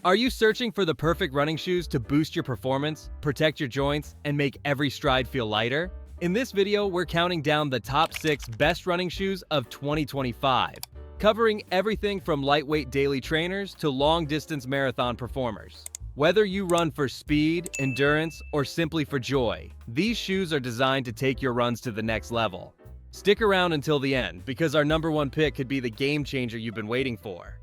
Are you searching for the perfect running shoes to boost your performance, protect your joints, and make every stride feel lighter? In this video, we're counting down the top 6 best running shoes of 2025, covering everything from lightweight daily trainers to long-distance marathon performers. Whether you run for speed, endurance, or simply for joy, these shoes are designed to take your runs to the next level. Stick around until the end, because our number 1 pick could be the game changer you've been waiting for.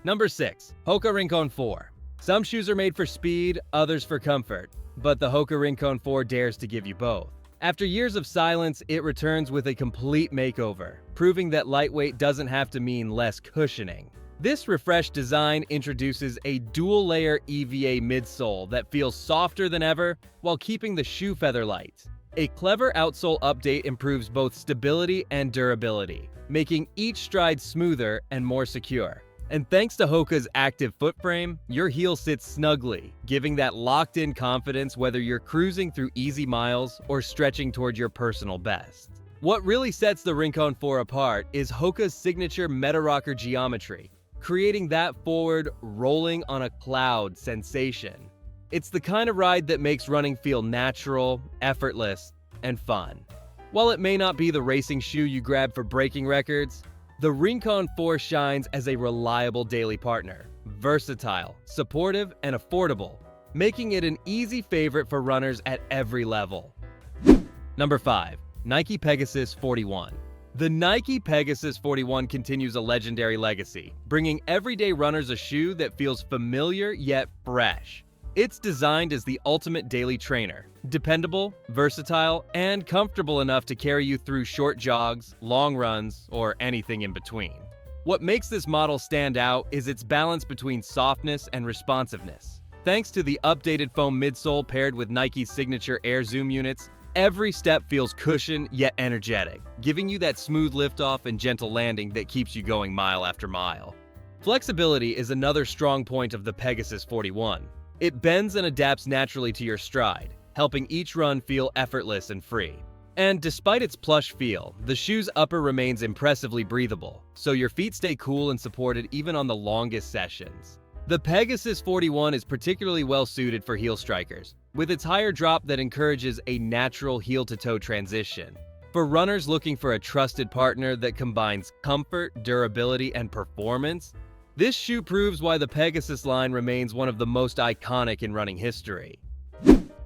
Number 6. Hoka Rincon 4. Some shoes are made for speed, others for comfort, but the Hoka Rincon 4 dares to give you both. After years of silence, it returns with a complete makeover, proving that lightweight doesn't have to mean less cushioning. This refreshed design introduces a dual-layer EVA midsole that feels softer than ever while keeping the shoe feather light. A clever outsole update improves both stability and durability, making each stride smoother and more secure. And thanks to Hoka's active foot frame, your heel sits snugly, giving that locked-in confidence whether you're cruising through easy miles or stretching toward your personal best. What really sets the Rincon 4 apart is Hoka's signature meta-rocker geometry, creating that forward, rolling on a cloud sensation. It's the kind of ride that makes running feel natural, effortless, and fun. While it may not be the racing shoe you grab for breaking records, the Rincon 4 shines as a reliable daily partner, versatile, supportive, and affordable, making it an easy favorite for runners at every level. Number 5. Nike Pegasus 41. The Nike Pegasus 41 continues a legendary legacy, bringing everyday runners a shoe that feels familiar yet fresh. It's designed as the ultimate daily trainer, dependable, versatile, and comfortable enough to carry you through short jogs, long runs, or anything in between. What makes this model stand out is its balance between softness and responsiveness. Thanks to the updated foam midsole paired with Nike's signature Air Zoom units, every step feels cushioned yet energetic, giving you that smooth liftoff and gentle landing that keeps you going mile after mile. Flexibility is another strong point of the Pegasus 41. It bends and adapts naturally to your stride, helping each run feel effortless and free. And despite its plush feel, the shoe's upper remains impressively breathable, so your feet stay cool and supported even on the longest sessions. The Pegasus 41 is particularly well suited for heel strikers, with its higher drop that encourages a natural heel-to-toe transition. For runners looking for a trusted partner that combines comfort, durability, and performance, this shoe proves why the Pegasus line remains one of the most iconic in running history.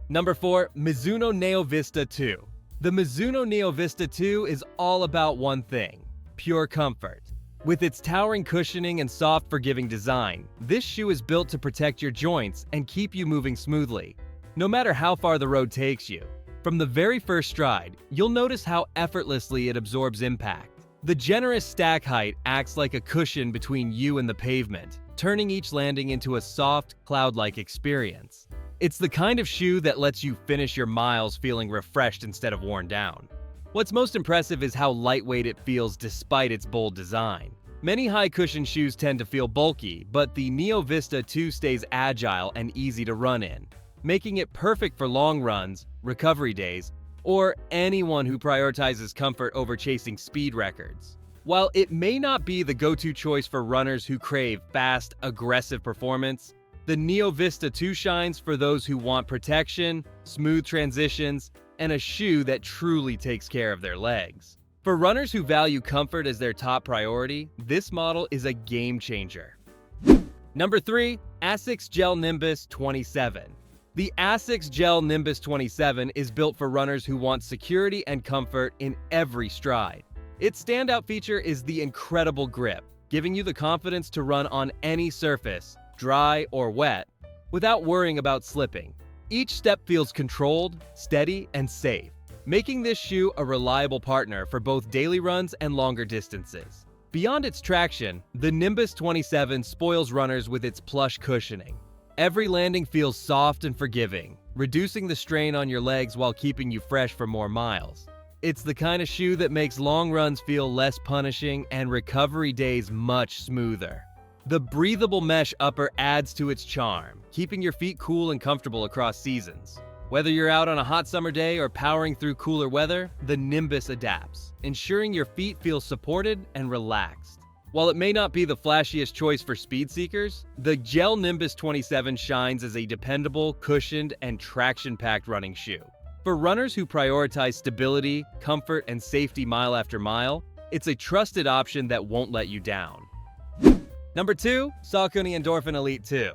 Number 4. Mizuno Neo Vista 2. The Mizuno Neo Vista 2 is all about one thing: pure comfort. With its towering cushioning and soft, forgiving design, this shoe is built to protect your joints and keep you moving smoothly, no matter how far the road takes you. From the very first stride, you'll notice how effortlessly it absorbs impact. The generous stack height acts like a cushion between you and the pavement, turning each landing into a soft, cloud-like experience. It's the kind of shoe that lets you finish your miles feeling refreshed instead of worn down. What's most impressive is how lightweight it feels despite its bold design. Many high-cushion shoes tend to feel bulky, but the Neo Vista 2 stays agile and easy to run in, making it perfect for long runs, recovery days, or anyone who prioritizes comfort over chasing speed records. While it may not be the go-to choice for runners who crave fast, aggressive performance, the Neo Vista 2 shines for those who want protection, smooth transitions, and a shoe that truly takes care of their legs. For runners who value comfort as their top priority, this model is a game changer. Number 3. ASICS Gel Nimbus 27. The ASICS Gel Nimbus 27 is built for runners who want security and comfort in every stride. Its standout feature is the incredible grip, giving you the confidence to run on any surface, dry or wet, without worrying about slipping. Each step feels controlled, steady, and safe, making this shoe a reliable partner for both daily runs and longer distances. Beyond its traction, the Nimbus 27 spoils runners with its plush cushioning. Every landing feels soft and forgiving, reducing the strain on your legs while keeping you fresh for more miles. It's the kind of shoe that makes long runs feel less punishing and recovery days much smoother. The breathable mesh upper adds to its charm, keeping your feet cool and comfortable across seasons. Whether you're out on a hot summer day or powering through cooler weather, the Nimbus adapts, ensuring your feet feel supported and relaxed. While it may not be the flashiest choice for speed seekers, the Gel Nimbus 27 shines as a dependable, cushioned, and traction-packed running shoe. For runners who prioritize stability, comfort, and safety mile after mile, it's a trusted option that won't let you down. Number 2. Saucony Endorphin Elite 2.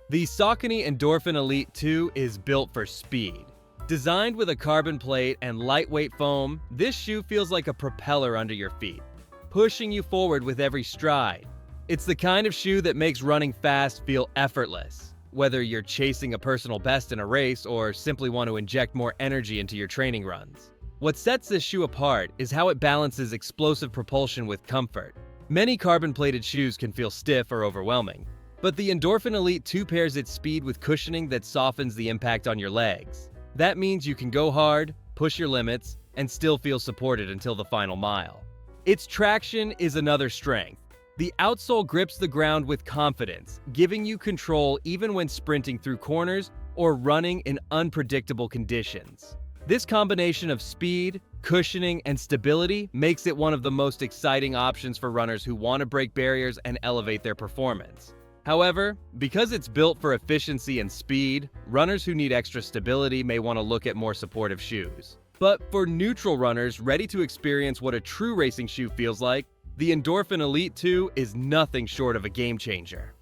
The Saucony Endorphin Elite 2 is built for speed. Designed with a carbon plate and lightweight foam, this shoe feels like a propeller under your feet, pushing you forward with every stride. It's the kind of shoe that makes running fast feel effortless, whether you're chasing a personal best in a race or simply want to inject more energy into your training runs. What sets this shoe apart is how it balances explosive propulsion with comfort. Many carbon-plated shoes can feel stiff or overwhelming, but the Endorphin Elite 2 pairs its speed with cushioning that softens the impact on your legs. That means you can go hard, push your limits, and still feel supported until the final mile. Its traction is another strength. The outsole grips the ground with confidence, giving you control even when sprinting through corners or running in unpredictable conditions. This combination of speed, cushioning, and stability makes it one of the most exciting options for runners who want to break barriers and elevate their performance. However, because it's built for efficiency and speed, runners who need extra stability may want to look at more supportive shoes. But for neutral runners ready to experience what a true racing shoe feels like, the Endorphin Elite 2 is nothing short of a game changer.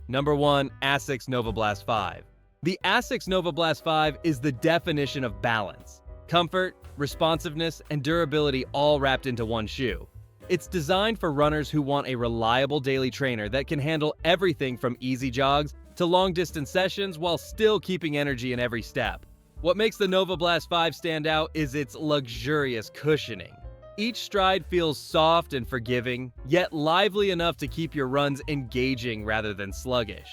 Number 1. ASICS Novablast 5. The ASICS Novablast 5 is the definition of balance. Comfort, responsiveness, and durability all wrapped into one shoe. It's designed for runners who want a reliable daily trainer that can handle everything from easy jogs to long-distance sessions while still keeping energy in every step. What makes the Novablast 5 stand out is its luxurious cushioning. Each stride feels soft and forgiving, yet lively enough to keep your runs engaging rather than sluggish.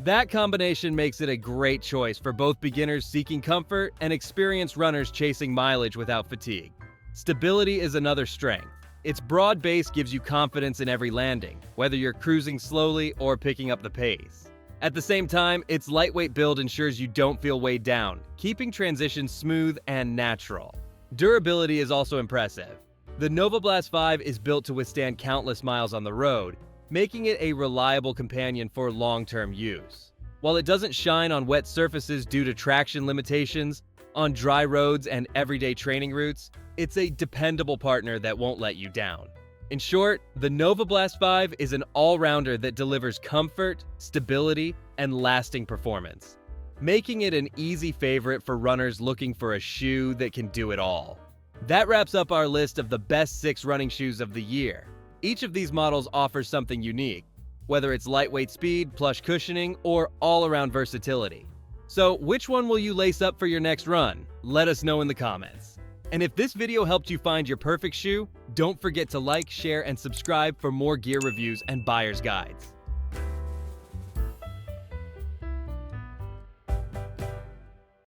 That combination makes it a great choice for both beginners seeking comfort and experienced runners chasing mileage without fatigue. Stability is another strength. Its broad base gives you confidence in every landing, whether you're cruising slowly or picking up the pace. At the same time, its lightweight build ensures you don't feel weighed down, keeping transitions smooth and natural. Durability is also impressive. The Novablast 5 is built to withstand countless miles on the road, making it a reliable companion for long-term use. While it doesn't shine on wet surfaces due to traction limitations, on dry roads and everyday training routes, it's a dependable partner that won't let you down. In short, the Novablast 5 is an all-rounder that delivers comfort, stability, and lasting performance, making it an easy favorite for runners looking for a shoe that can do it all. That wraps up our list of the best 6 running shoes of the year. Each of these models offers something unique, whether it's lightweight speed, plush cushioning, or all-around versatility. So which one will you lace up for your next run? Let us know in the comments. And if this video helped you find your perfect shoe, don't forget to like, share, and subscribe for more gear reviews and buyer's guides.